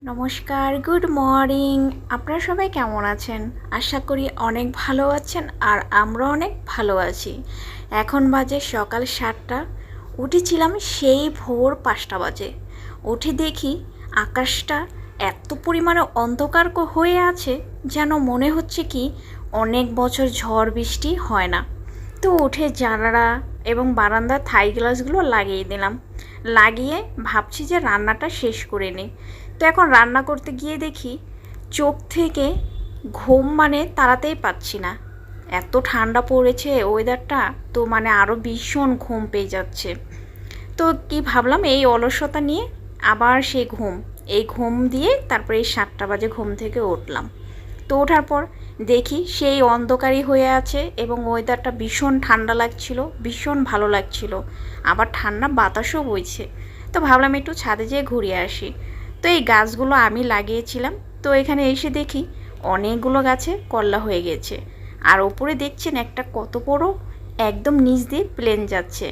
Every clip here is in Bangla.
নমস্কার, গুড মর্নিং। আপনারা সবাই কেমন আছেন? আশা করি অনেক ভালো আছেন, আর আমরা অনেক ভালো আছি। এখন বাজে সকাল 7টা। উঠেছিলাম সেই ভোর 5টা বাজে। উঠে দেখি আকাশটা এত পরিমাণে অন্ধকার হয়ে আছে, যেন মনে হচ্ছে কি অনেক বছর ঝড় বৃষ্টি হয় না। তো উঠে জানালা এবং বারান্দার থাই গ্লাসগুলো লাগিয়ে দিলাম। লাগিয়ে ভাবছি যে রান্নাটা শেষ করে নিই। তো এখন রান্না করতে গিয়ে দেখি চোখ থেকে ঘুম তাড়াতেই পাচ্ছি না। এত ঠান্ডা পড়েছে ওয়েদারটা, তো আরও ভীষণ ঘুম পেয়ে যাচ্ছে। তো কি ভাবলাম, এই অলসতা নিয়ে আবার সেই এই ঘুম দিয়ে তারপরে এই 7টা বাজে ঘুম থেকে উঠলাম। তো ওঠার পর দেখি সেই অন্ধকারই হয়ে আছে এবং ওয়েদারটা ভীষণ ঠান্ডা লাগছিল, ভীষণ ভালো লাগছিল, আবার ঠান্ডা বাতাসও বইছে। তো ভাবলাম একটু ছাদে যেয়ে ঘুরে আসি। তো এই গাছগুলো আমি লাগিয়েছিলাম, তো এখানে এসে দেখি অনেকগুলো গাছে কল্লা হয়ে গেছে। আর ওপরে দেখছেন একটা কত বড় একদম নিচ দিয়ে প্লেন যাচ্ছে।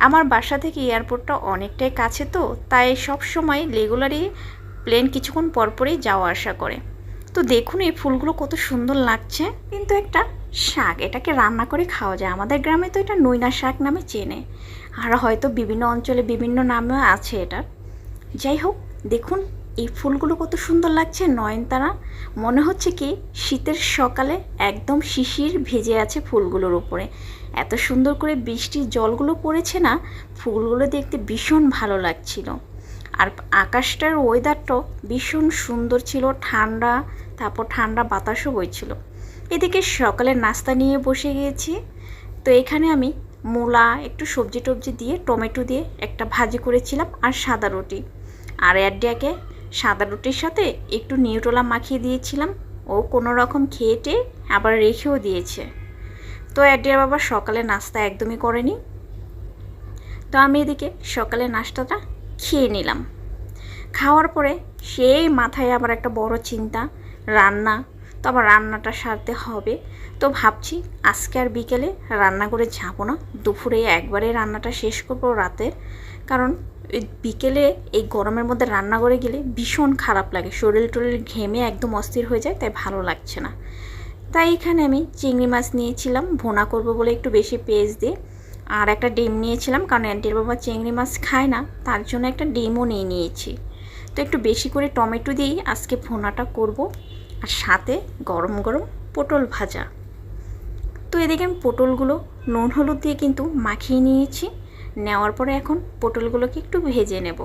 আমার বাসা থেকে এয়ারপোর্টটা অনেকটাই কাছে, তো তাই সব সময় রেগুলারই প্লেন কিছুক্ষণ পরপরই যাওয়া আসা করে। তো দেখুন এই ফুলগুলো কত সুন্দর লাগছে। কিন্তু একটা শাক, এটাকে রান্না করে খাওয়া যায়। আমাদের গ্রামে তো এটা নইনা শাক নামে চেনে, আর হয়তো বিভিন্ন অঞ্চলে বিভিন্ন নামেও আছে এটা। যাই হোক, দেখুন এই ফুলগুলো কত সুন্দর লাগছে, নয়নতারা। মনে হচ্ছে কি শীতের সকালে একদম শিশির ভেজে আছে ফুলগুলোর উপরে। এত সুন্দর করে বৃষ্টির জলগুলো পড়েছে না, ফুলগুলো দেখতে ভীষণ ভালো লাগছিল। আর আকাশটার ওয়েদারটাও ভীষণ সুন্দর ছিল, ঠান্ডা, তারপর ঠান্ডা বাতাসও বইছিল। এদিকে সকালের নাস্তা নিয়ে বসে গিয়েছি। তো এখানে আমি মূলা, একটু সবজি টবজি দিয়ে, টমেটো দিয়ে একটা ভাজি করেছিলাম, আর সাদা রুটি। আর অ্যাডিয়াকে সাদা রুটির সাথে একটু নিউট্রেলা মাখিয়ে দিয়েছিলাম। ও কোনো রকম খেয়ে আবার রেখেও দিয়েছে। তো অ্যাডিয়ার বাবা সকালে নাস্তা একদমই করেনি। তো আমি এদিকে সকালে নাস্তাটা খেয়ে নিলাম। খাওয়ার পরে সেই মাথায় আবার একটা বড় চিন্তা, রান্না। তো আবার রান্নাটা সারতে হবে। তো ভাবছি আজকে আর বিকেলে রান্না করে যাবো না, দুপুরে একবারে রান্নাটা শেষ করবো রাতের। কারণ বিকেলে এই গরমের মধ্যে রান্না করে গেলে ভীষণ খারাপ লাগে, শরীর টরীর ঘেমে একদম অস্থির হয়ে যায়, তাই ভালো লাগছে না। তাই এখানে আমি চিংড়ি মাছ নিয়েছিলাম, ভুনা করবো বলে একটু বেশি পেঁয়াজ দিয়ে। আর একটা ডিম নিয়েছিলাম, কারণ অ্যান্টির বাবা চিংড়ি মাছ খায় না, তার জন্য একটা ডিমও নিয়েছি। তো একটু বেশি করে টমেটো দিয়েই আজকে ভুনাটা করব, আর সাথে গরম গরম পটল ভাজা। তো এদিকে আমি পটলগুলো নুন হলুদ দিয়ে কিন্তু মাখিয়ে নিয়েছি। নেওয়ার পরে এখন পটলগুলোকে একটু ভেজে নেব।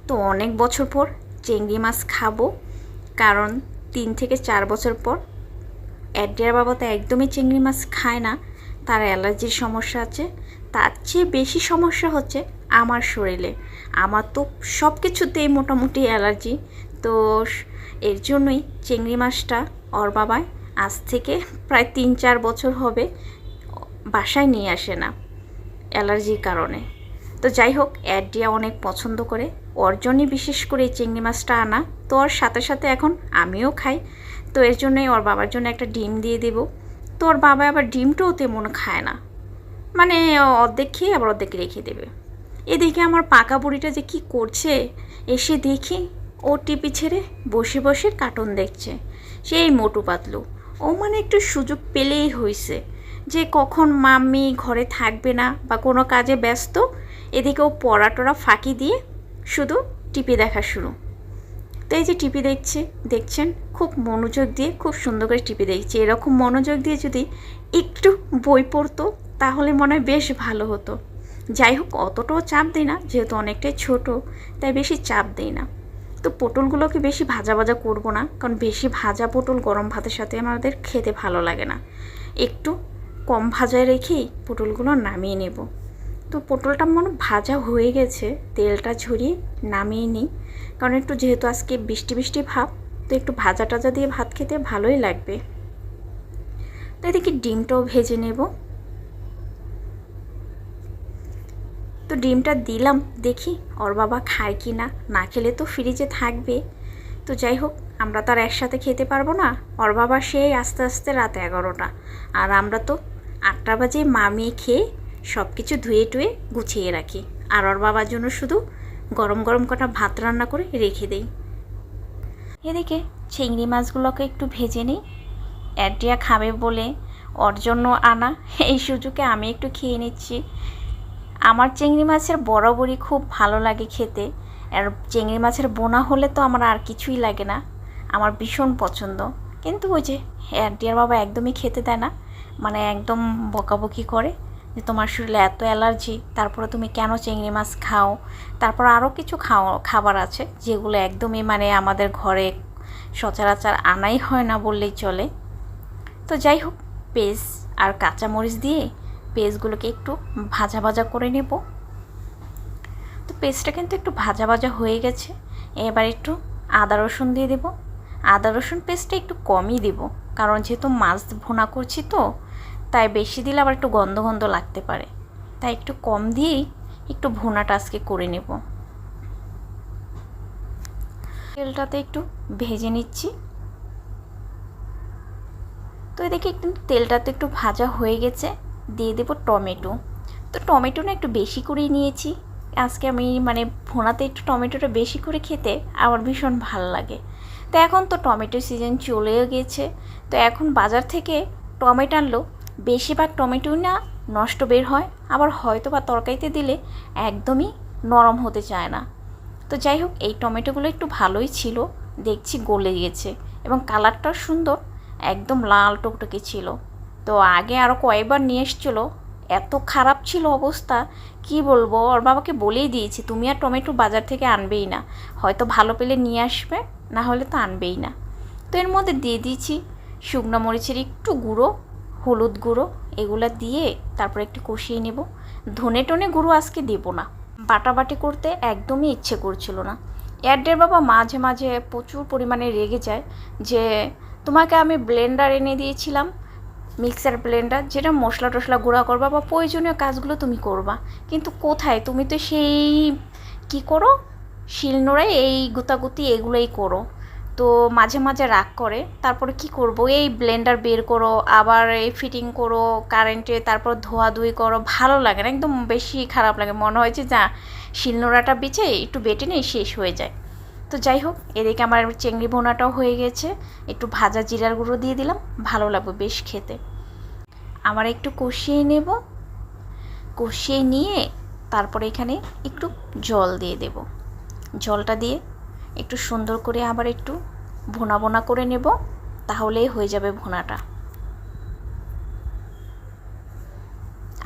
তো অনেক বছর পর চিংড়ি মাছ খাবো, কারণ 3 থেকে 4 বছর পর অ্যাডিয়ার বাবা তো একদমই চিংড়ি মাছ খায় না, তার অ্যালার্জির সমস্যা আছে। তার চেয়ে বেশি সমস্যা হচ্ছে আমার শরীরে। আমার তো সব কিছুতেই মোটামুটি অ্যালার্জি। তো এর জন্যই চিংড়ি মাছটা ওর বাবাই আজ থেকে প্রায় 3-4 বছর হবে বাসায় নিয়ে আসে না, অ্যালার্জির কারণে। তো যাই হোক, অ্যাডিয়া অনেক পছন্দ করে, ওর জন্যই বিশেষ করে এই চিংড়ি মাছটা আনা। তো ওর সাথে সাথে এখন আমিও খাই। তো এর জন্যই ওর বাবার জন্য একটা ডিম দিয়ে দেব। তো ওর বাবা আবার ডিমটাও তেমন খায় না, অর্ধেক খেয়ে আবার অর্ধেক রেখে দেবে। এদিকে আমার পাকা বুড়িটা যে কি করছে, এসে দেখি ও টিভি ছেড়ে বসে বসে কার্টুন দেখছে। সেই মোটু পাতলু। ও একটু সুযোগ পেলেই হয়েছে যে কখন মাম্মি ঘরে থাকবে না বা কোনো কাজে ব্যস্ত, এদিকে ও পড়া টড়া ফাঁকি দিয়ে শুধু টিভি দেখা শুরু। তো এই যে টিভি দেখছেন, খুব মনোযোগ দিয়ে, খুব সুন্দর করে টিভি দেখছে। এরকম মনোযোগ দিয়ে যদি একটু বই পড়তো তাহলে মনে হয় বেশ ভালো হতো। যাই হোক, অতটাও চাপ দিই না, যেহেতু অনেকটাই ছোট, তাই বেশি চাপ দিই না। তো পটলগুলোকে বেশি ভাজা ভাজা করবো না, কারণ বেশি ভাজা পটল গরম ভাতের সাথে আমাদের খেতে ভালো লাগে না। একটু কম ভাজায় রেখেই পটলগুলো নামিয়ে নেব। তো পটলটা ভাজা হয়ে গেছে, তেলটা ঝরিয়ে নামিয়ে নিই। কারণ একটু যেহেতু আজকে বৃষ্টি বৃষ্টি ভাব, তো একটু ভাজা টাজা দিয়ে ভাত খেতে ভালোই লাগবে। তো এদিকে ডিমটাও ভেজে নেব। তো ডিমটা দিলাম, দেখি ওর বাবা খায় কি না, না খেলে তো ফ্রিজে থাকবে। তো যাই হোক, আমরা তো আর একসাথে খেতে পারবো না। ওর বাবা সেই আস্তে আস্তে রাত 11টা, আর আমরা তো 8টা বাজে মামিয়ে খেয়ে সব কিছু ধুয়ে টুয়ে গুছিয়ে রাখি। আর ওর বাবার জন্য শুধু গরম গরম কটা ভাত রান্না করে রেখে দিই। এদিকে চিংড়ি মাছগুলোকে একটু ভেজে নিই। অ্যাড্রিয়া খাবে বলে ওর জন্য আনা, এই সুযোগে আমি একটু খেয়ে নিচ্ছি। আমার চিংড়ি মাছের বরাবরই খুব ভালো লাগে খেতে, আর চিংড়ি মাছের বোনা হলে তো আমার আর কিছুই লাগে না, আমার ভীষণ পছন্দ। কিন্তু ওই যে অ্যাড্রিয়ার বাবা একদমই খেতে দেয় না, মানে একদম বকাবকি করে যে তোমার শরীরে এত অ্যালার্জি, তারপরে তুমি কেন চিংড়ি মাছ খাও। তারপর আরও কিছু খাবার আছে যেগুলো একদমই মানে আমাদের ঘরে সচরাচর আনাই হয় না বললেই চলে। তো যাই হোক, পেঁয়াজ আর কাঁচামরিচ দিয়ে পেঁয়াজগুলোকে একটু ভাজা ভাজা করে নেব। তো পেঁয়াজটা কিন্তু একটু ভাজা ভাজা হয়ে গেছে। এবার একটু আদা রসুন দিয়ে দেব। আদা রসুন পেস্টটা একটু কমই দেব, কারণ যেহেতু মাছ ভুনা করছি তো, তাই বেশি দিলে আবার একটু গন্ধ গন্ধ লাগতে পারে, তাই একটু কম দিয়েই একটু ভুনাটা আজকে করে নেব। তেলটাতে একটু ভেজে নিচ্ছি। তো এদিকে একটু তেলটাতে একটু ভাজা হয়ে গেছে, দিয়ে দেবো টমেটো। তো টমেটো না একটু বেশি করেই নিয়েছি আজকে আমি, মানে ভুনাতে একটু টমেটোটা বেশি করে খেতে আমার ভীষণ ভালো লাগে। তো এখন তো টমেটো সিজন চলেও গেছে, তো এখন বাজার থেকে টমেটো আনলেও বেশিরভাগ টমেটো না নষ্ট বের হয়, আবার হয়তো বা তরকারিতে দিলে একদমই নরম হতে চায় না। তো যাই হোক, এই টমেটোগুলো একটু ভালোই ছিল, দেখছি গলে গেছে এবং কালারটাও সুন্দর, একদম লাল টকটকে ছিল। তো আগে আরও কয়েকবার নিয়ে এসেছিলো, এত খারাপ ছিল অবস্থা কি বলবো। ওর বাবাকে বলেই দিয়েছি তুমি আর টমেটো বাজার থেকে আনবেই না, হয়তো ভালো পেলে নিয়ে আসবে, না হলে তো আনবেই না। তো এর মধ্যে দিয়ে দিয়েছি শুকনো মরিচের একটু গুঁড়ো, হলুদ গুঁড়ো, এগুলো দিয়ে তারপর একটু কষিয়ে নেব। ধনে টনে গুঁড়ো আজকে দেবো না, বাটাবাটি করতে একদমই ইচ্ছে করছিল না। অ্যাডের বাবা মাঝে মাঝে প্রচুর পরিমাণে রেগে যায় যে তোমাকে আমি ব্লেন্ডার এনে দিয়েছিলাম, মিক্সার ব্লেন্ডার, যেটা মশলা টশলা গুঁড়া করবা বা প্রয়োজনীয় কাজগুলো তুমি করবা, কিন্তু কোথায়, তুমি তো সেই কী করো শিলনোড়ায় এই গুতাগুতি এগুলোই করো। তো মাঝে মাঝে রাগ করে, তারপরে কি করব, এই ব্লেন্ডার বের করো, আবার এই ফিটিং করো কারেন্টে, তারপর ধোয়াধুয়ি করো, ভালো লাগে না, একদম বেশি খারাপ লাগে, মনে হয় যে যা শিলনোড়াটা বেঁচে একটু বেটে নেই শেষ হয়ে যায়। তো যাই হোক, এদিকে আমার চিংড়ি ভুনাটাও হয়ে গেছে, একটু ভাজা জিরার গুঁড়ো দিয়ে দিলাম, ভালো লাগবে বেশ খেতে। আবার একটু কষিয়ে নেব, কষিয়ে নিয়ে তারপরে এখানে একটু জল দিয়ে দেব। জলটা দিয়ে একটু সুন্দর করে আবার একটু ভুনা ভুনা করে নেব, তাহলেই হয়ে যাবে ভুনাটা।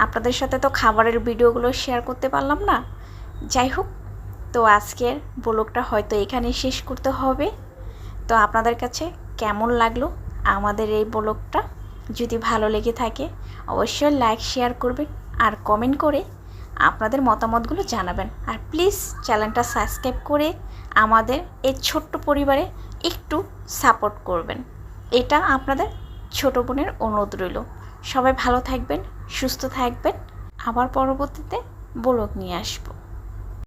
আপনাদের সাথে তো খাবারের ভিডিওগুলো শেয়ার করতে পারলাম না, যাই হোক। তো আজকের ব্লগটা হয়তো এখানেই শেষ করতে হবে। তো আপনাদের কাছে কেমন লাগলো আমাদের এই ব্লগটা, যদি ভালো লেগে থাকে অবশ্যই লাইক শেয়ার করবেন আর কমেন্ট করে আপনাদের মতামতগুলো জানাবেন। আর প্লিজ চ্যানেলটা সাবস্ক্রাইব করে আমাদের এই ছোট্ট পরিবারে একটু সাপোর্ট করবেন, এটা আপনাদের ছোট বোনের অনুরোধ রইল। সবাই ভালো থাকবেন, সুস্থ থাকবেন, আবার পরবর্তীতে ব্লগ নিয়ে আসবো।